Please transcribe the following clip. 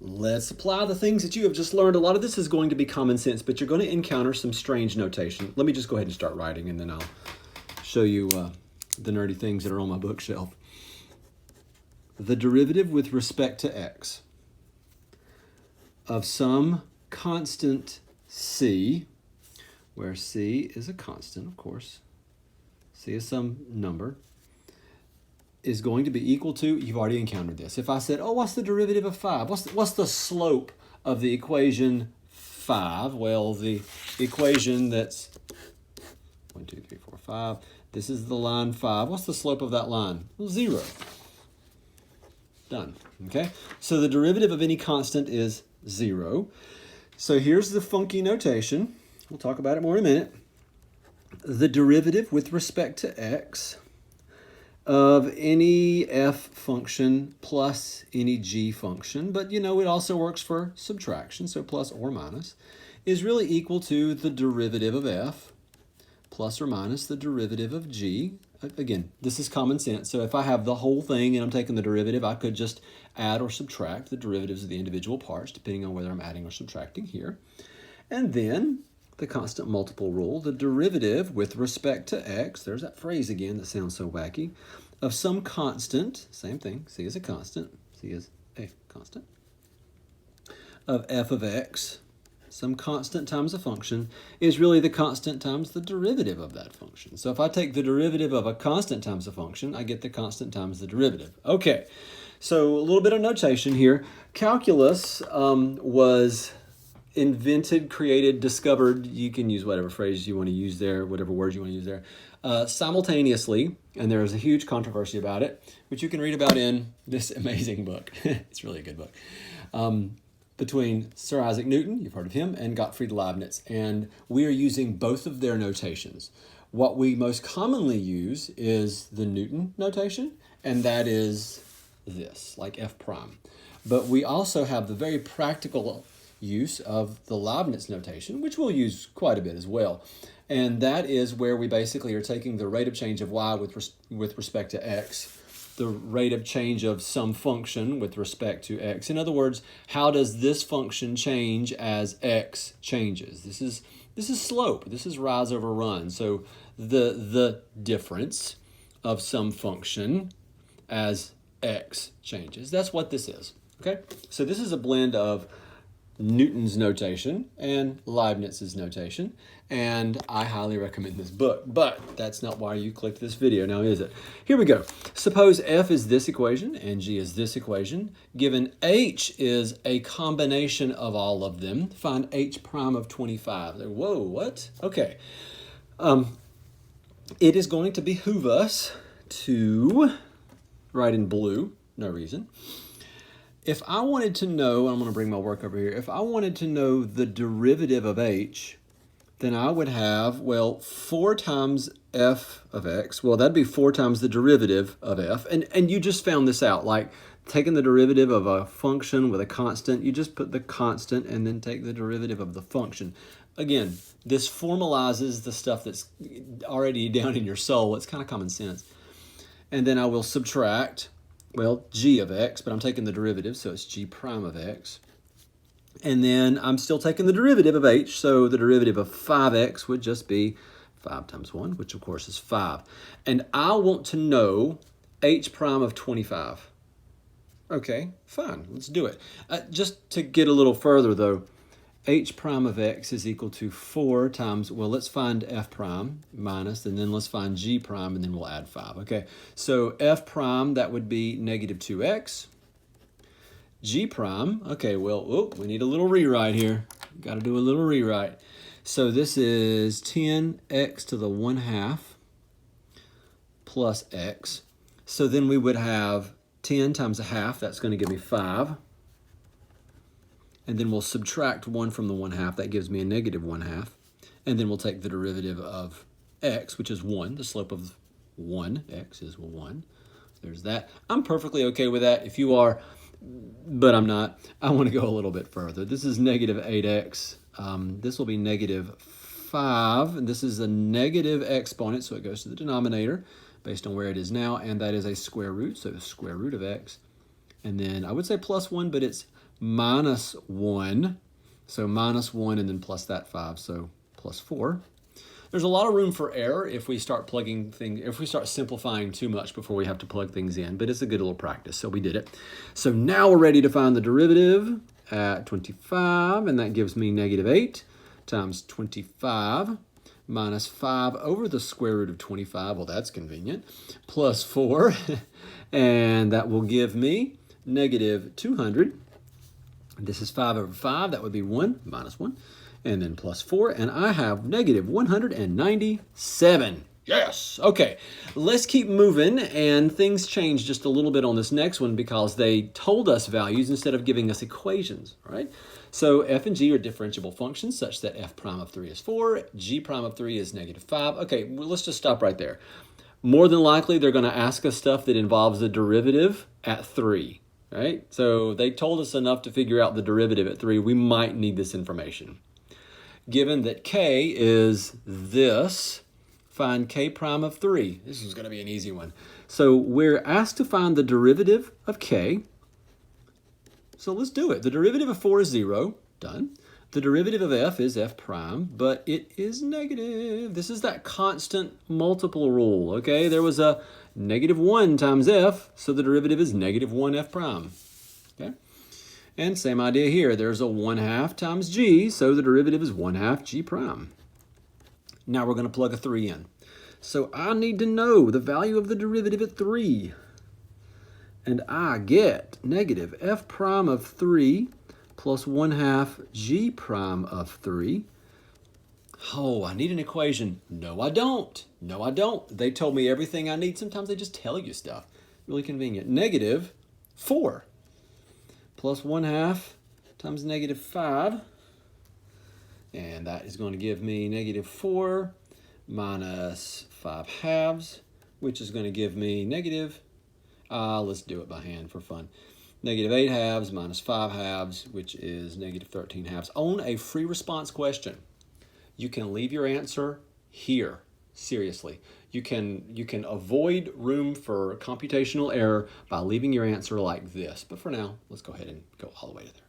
Let's apply the things that you have just learned. A lot of this is going to be common sense, but you're going to encounter some strange notation. Let me just go ahead and start writing, and then I'll show you the nerdy things that are on my bookshelf. The derivative with respect to x of some constant c, where c is a constant, of course, c is some number, is going to be equal to, you've already encountered this. If I said, oh, what's the derivative of 5? What's the slope of the equation 5? Well, the equation that's 1, 2, 3, 4, 5. This is the line 5. What's the slope of that line? Well, 0. Done. Okay? So the derivative of any constant is 0. So here's the funky notation. We'll talk about it more in a minute. The derivative with respect to x of any f function plus any g function, but you know it also works for subtraction, so plus or minus, is really equal to the derivative of f plus or minus the derivative of g. Again, this is common sense, so if I have the whole thing and I'm taking the derivative, I could just add or subtract the derivatives of the individual parts, depending on whether I'm adding or subtracting here. And then the constant multiple rule, the derivative with respect to x, there's that phrase again that sounds so wacky, of some constant, same thing, c is a constant, c is a constant, of f of x, some constant times a function, is really the constant times the derivative of that function. So if I take the derivative of a constant times a function, I get the constant times the derivative. Okay, so a little bit of notation here. Calculus was invented, created, discovered, you can use whatever phrase you want to use there, whatever words you want to use there, simultaneously, and there is a huge controversy about it, which you can read about in this amazing book. It's really a good book. Between Sir Isaac Newton, you've heard of him, and Gottfried Leibniz, and we are using both of their notations. What we most commonly use is the Newton notation, and that is this, like f prime. But we also have the very practical use of the Leibniz notation, which we'll use quite a bit as well. And that is where we basically are taking the rate of change of y with respect to x, the rate of change of some function with respect to x. In other words, how does this function change as x changes? This is slope. This is rise over run. So the difference of some function as x changes. That's what this is. Okay? So this is a blend of Newton's notation and Leibniz's notation, and I highly recommend this book, but that's not why you clicked this video, now is it? Here we go. Suppose f is this equation and g is this equation, given h is a combination of all of them. Find h prime of 25. Whoa, what? Okay. It is going to behoove us to write in blue, no reason. If I wanted to know, I'm going to bring my work over here, if I wanted to know the derivative of h, then I would have, well, 4 times f of x. Well, that'd be 4 times the derivative of f. And you just found this out, like taking the derivative of a function with a constant, you just put the constant and then take the derivative of the function. Again, this formalizes the stuff that's already down in your soul. It's kind of common sense. And then I will subtract, well, g of x, but I'm taking the derivative, so it's g prime of x. And then I'm still taking the derivative of h, so the derivative of 5x would just be 5 times 1, which of course is 5. And I want to know h prime of 25. Okay, fine, let's do it. Just to get a little further though, h prime of x is equal to 4 times, well, let's find f prime minus, and then let's find g prime, and then we'll add 5. Okay, so f prime, that would be negative 2x. G prime, okay, well, we need a little rewrite here. Got to do a little rewrite. So this is 10x to the 1/2 plus x. So then we would have 10 times a half, that's going to give me 5. And then we'll subtract 1 from the 1/2, that gives me a negative 1/2. And then we'll take the derivative of x, which is 1. The slope of 1, x is 1. There's that. I'm perfectly okay with that. If you are, but I'm not. I want to go a little bit further. This is negative 8x. This will be negative 5. And this is a negative exponent, so it goes to the denominator based on where it is now. And that is a square root, so square root of x. And then I would say plus 1, but it's minus 1. So minus 1 and then plus that 5, so plus 4. There's a lot of room for error if we start simplifying too much before we have to plug things in, but it's a good little practice, so we did it. So now we're ready to find the derivative at 25, and that gives me negative 8 times 25 minus 5 over the square root of 25, well that's convenient, plus 4, and that will give me negative 200. This is 5 over 5, that would be 1 minus 1, and then plus 4, and I have negative 197. Yes! Okay, let's keep moving, and things change just a little bit on this next one because they told us values instead of giving us equations, right? So f and g are differentiable functions such that f prime of 3 is 4, g prime of 3 is negative 5. Okay, well, let's just stop right there. More than likely, they're going to ask us stuff that involves the derivative at 3. Right? So they told us enough to figure out the derivative at 3. We might need this information. Given that k is this, find k prime of 3. This is going to be an easy one. So we're asked to find the derivative of k. So let's do it. The derivative of 4 is 0. Done. The derivative of f is f prime, but it is negative. This is that constant multiple rule, okay? There was a negative 1 times f, so the derivative is negative 1 f prime, okay? And same idea here. There's a 1/2 times g, so the derivative is 1/2 g prime. Now we're going to plug a 3 in. So I need to know the value of the derivative at 3. And I get negative f prime of 3 plus 1/2 g prime of 3. Oh, I need an equation. No, I don't. No, I don't. They told me everything I need. Sometimes they just tell you stuff. Really convenient. Negative 4 plus 1/2 times negative 5. And that is going to give me negative 4 minus 5/2, which is going to give me negative, let's do it by hand for fun. Negative 8/2 minus 5/2, which is negative 13/2. On a free response question, you can leave your answer here. Seriously. You can avoid room for computational error by leaving your answer like this. But for now, let's go ahead and go all the way to there.